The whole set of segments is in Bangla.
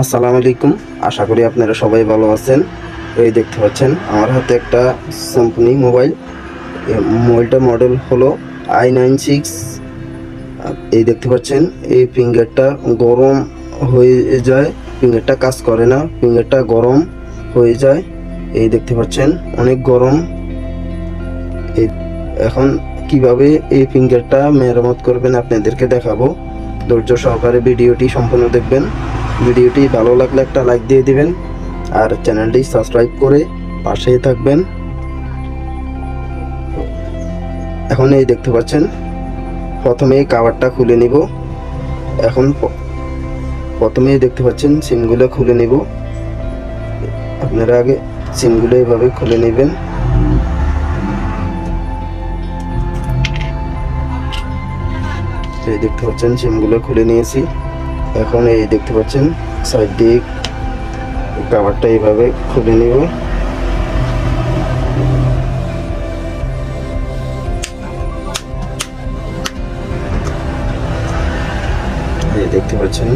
আসসালামু আলাইকুম। আশা করি আপনারা সবাই ভালো আছেন। এই দেখতে পাচ্ছেন আমার হাতে একটা স্যামসাং মোবাইল। মোবাইলটার মডেল হলো i96। এই দেখতে পাচ্ছেন এই ফিঙ্গারটা গরম হয়ে যায়, ফিঙ্গারটা কাজ করে না, ফিঙ্গারটা গরম হয়ে যায়। এই দেখতে পাচ্ছেন অনেক গরম। এই এখন কিভাবে এই ফিঙ্গারটা মেরামত করবেন আপনাদেরকে দেখাবো। ধৈর্য সহকারে ভিডিওটি সম্পূর্ণ দেখবেন। ভিডিওটি ভালো লাগলে একটা লাইক দিয়ে দিবেন আর চ্যানেলটি সাবস্ক্রাইব করে পাশেই থাকবেন। এখন এই দেখতে পাচ্ছেন প্রথমে এই কভারটা খুলে নিব। এখন প্রথমেই দেখতে পাচ্ছেন সিমগুলো খুলে নিব। আপনারা আগে সিমগুলো এভাবে খুলে নেবেন। এই দেখতে পাচ্ছেন সিমগুলো খুলে নিয়েছি। এখন এই দেখতে পাচ্ছেন সাইড দিয়ে কভারটা এইভাবে খুলে নিব। এই দেখতে পাচ্ছেন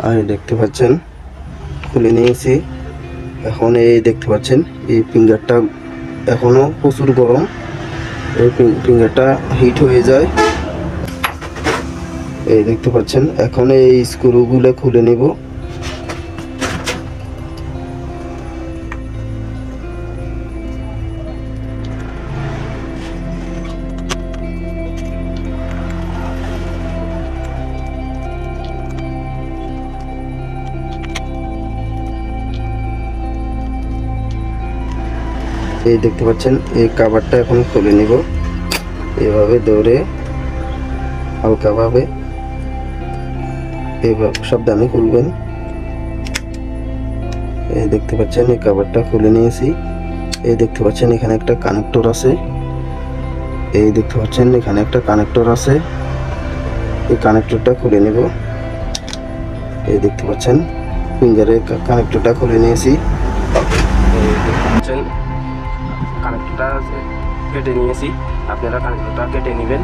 আর দেখতে পাচ্ছেন খুলে নিয়েছি। এখন এই দেখতে পাচ্ছেন এই ফিঙ্গারটা এখনো প্রচুর গরম, এই ফিঙ্গারটা হিট হয়ে যায়। এই দেখতে পাচ্ছেন এখন এই স্ক্রুগুলো খুলে নিব। এই দেখতে পাচ্ছেন এই কভারটা এখন খুলে নিব। এভাবে ধরে হালকাভাবে এইভাবে সাবধানে খুলবেন। এই দেখতে পাচ্ছেন এই কভারটা খুলে নিয়েছি। এই দেখতে পাচ্ছেন এখানে একটা কানেক্টর আছে। এই দেখতে পাচ্ছেন এখানে একটা কানেক্টর আছে। এই কানেক্টরটা খুলে নিব। এই দেখতে পাচ্ছেন ফিঙ্গারের কানেক্টরটা খুলে নিয়েছি। এই দেখতে পাচ্ছেন কানেক্টরটা কেটে নিয়েছি। আপনারা কানেক্টরটা কেটে নেবেন।